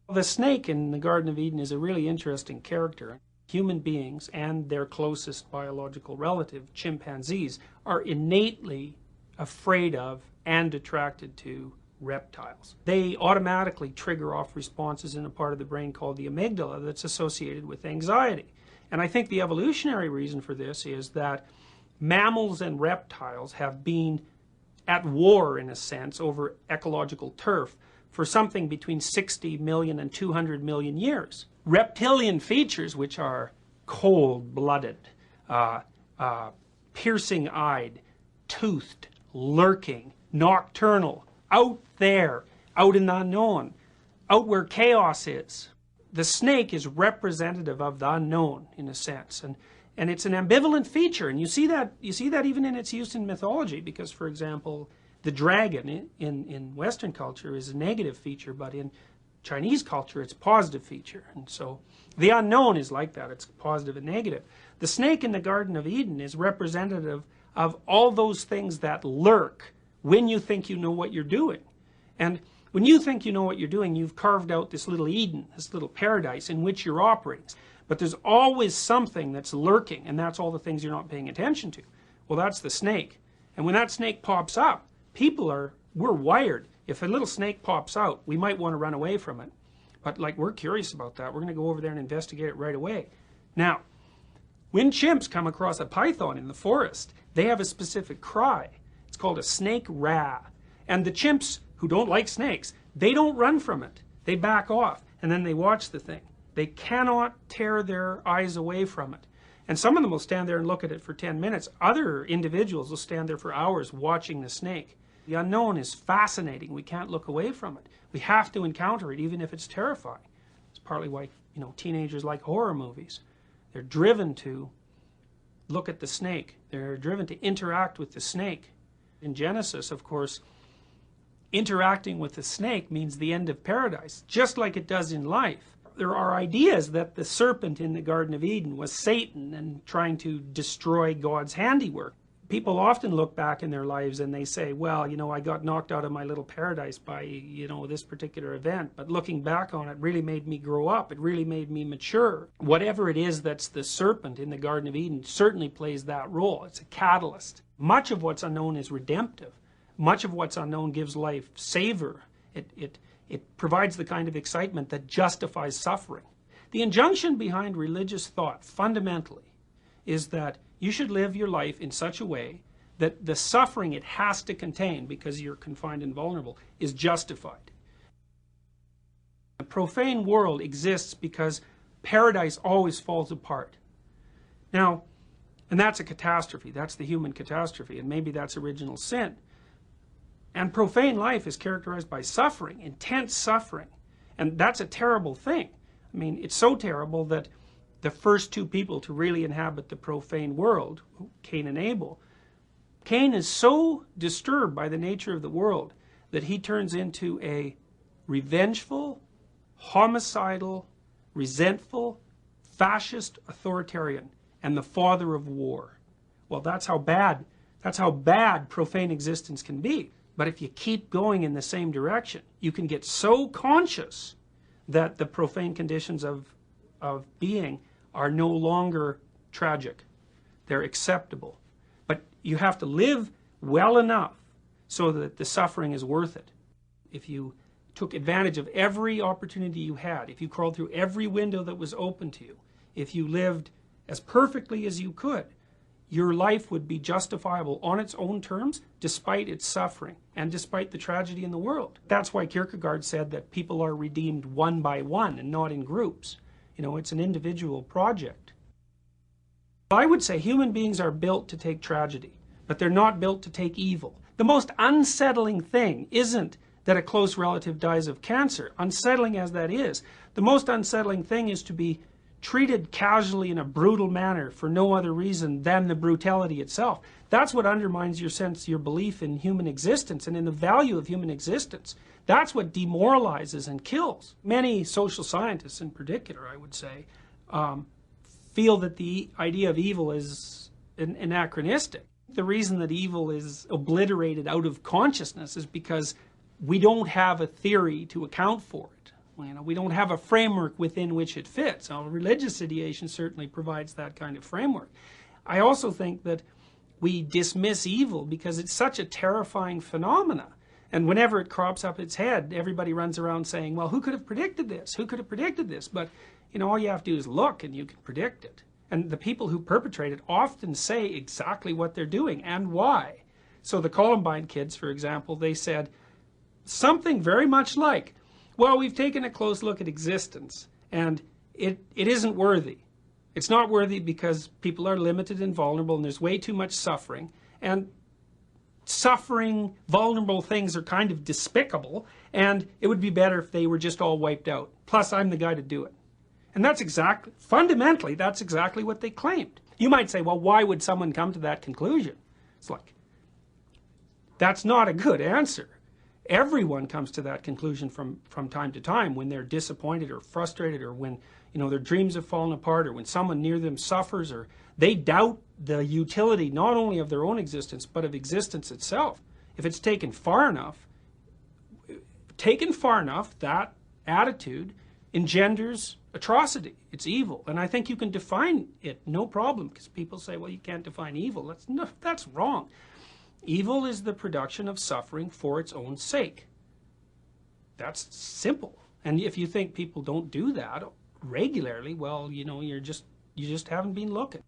The snake in the Garden of Eden is a really interesting character. Human beings and their closest biological relative, chimpanzees, are innately afraid of and attracted to reptiles. They automatically trigger off responses in a part of the brain called the amygdala that's associated with anxiety. And I think the evolutionary reason for this is that mammals and reptiles have been at war, in a sense, over ecological turf for something between 60 million and 200 million years. Reptilian features, which are cold-blooded, piercing-eyed, toothed, lurking, nocturnal, out there, out in the unknown, out where chaos is. The snake is representative of the unknown, in a sense, and it's an ambivalent feature, and you see that even in its use in mythology, because, for example, the dragon in Western culture is a negative feature, but in Chinese culture it's a positive feature. And so the unknown is like that. It's positive and negative. The snake in the Garden of Eden is representative of all those things that lurk when you think you know what you're doing. And when you think you know what you're doing, you've carved out this little Eden, this little paradise in which you're operating. But there's always something that's lurking, and that's all the things you're not paying attention to. Well, that's the snake. And when that snake pops up, we're wired. If a little snake pops out, we might want to run away from it. But like, we're curious about that. We're going to go over there and investigate it right away. Now, when chimps come across a python in the forest, they have a specific cry. It's called a snake rah. And the chimps who don't like snakes, they don't run from it. They back off, and then they watch the thing. They cannot tear their eyes away from it. And some of them will stand there and look at it for 10 minutes. Other individuals will stand there for hours watching the snake. The unknown is fascinating. We can't look away from it. We have to encounter it, even if it's terrifying. It's partly why, teenagers like horror movies. They're driven to look at the snake. They're driven to interact with the snake. In Genesis, of course, interacting with the snake means the end of paradise, just like it does in life. There are ideas that the serpent in the Garden of Eden was Satan and trying to destroy God's handiwork. People often look back in their lives and they say, well, I got knocked out of my little paradise by, this particular event. But looking back on it really made me grow up. It really made me mature. Whatever it is that's the serpent in the Garden of Eden certainly plays that role. It's a catalyst. Much of what's unknown is redemptive. Much of what's unknown gives life savor. It provides the kind of excitement that justifies suffering. The injunction behind religious thought, fundamentally, is that you should live your life in such a way that the suffering it has to contain, because you're confined and vulnerable, is justified. The profane world exists because paradise always falls apart. Now, and that's a catastrophe. That's the human catastrophe, and maybe that's original sin. And profane life is characterized by suffering, intense suffering. And that's a terrible thing. I mean, it's so terrible that the first two people to really inhabit the profane world, Cain and Abel, Cain is so disturbed by the nature of the world that he turns into a revengeful, homicidal, resentful, fascist authoritarian, and the father of war. Well, that's how bad profane existence can be. But if you keep going in the same direction, you can get so conscious that the profane conditions of being are no longer tragic. They're acceptable. But you have to live well enough so that the suffering is worth it. If you took advantage of every opportunity you had, if you crawled through every window that was open to you, if you lived as perfectly as you could, your life would be justifiable on its own terms, despite its suffering and despite the tragedy in the world. That's why Kierkegaard said that people are redeemed one by one and not in groups. It's an individual project. I would say human beings are built to take tragedy, but they're not built to take evil. The most unsettling thing isn't that a close relative dies of cancer, unsettling as that is. The most unsettling thing is to be treated casually in a brutal manner for no other reason than the brutality itself. That's what undermines your belief in human existence and in the value of human existence. That's what demoralizes and kills. Many social scientists in particular, I would say, feel that the idea of evil is anachronistic. The reason that evil is obliterated out of consciousness is because we don't have a theory to account for it. You know, we don't have a framework within which it fits. Now, religious ideation certainly provides that kind of framework. I also think that we dismiss evil because it's such a terrifying phenomena. And whenever it crops up its head, everybody runs around saying, well, who could have predicted this? Who could have predicted this? But, you know, all you have to do is look and you can predict it. And the people who perpetrate it often say exactly what they're doing and why. So the Columbine kids, for example, they said something very much like, well, we've taken a close look at existence and it isn't worthy. It's not worthy because people are limited and vulnerable and there's way too much suffering. And suffering, vulnerable things are kind of despicable, and it would be better if they were just all wiped out. Plus, I'm the guy to do it. And that's exactly, fundamentally, that's exactly what they claimed. You might say, well, why would someone come to that conclusion? It's like, that's not a good answer. Everyone comes to that conclusion from time to time when they're disappointed or frustrated, or when, you know, their dreams have fallen apart, or when someone near them suffers, or they doubt the utility not only of their own existence but of existence itself. If it's taken far enough, that attitude engenders atrocity. It's evil. And I think you can define it, no problem, because people say, well, you can't define evil. That's wrong. Evil is the production of suffering for its own sake. That's simple. And if you think people don't do that regularly, well, you know, you just haven't been looking.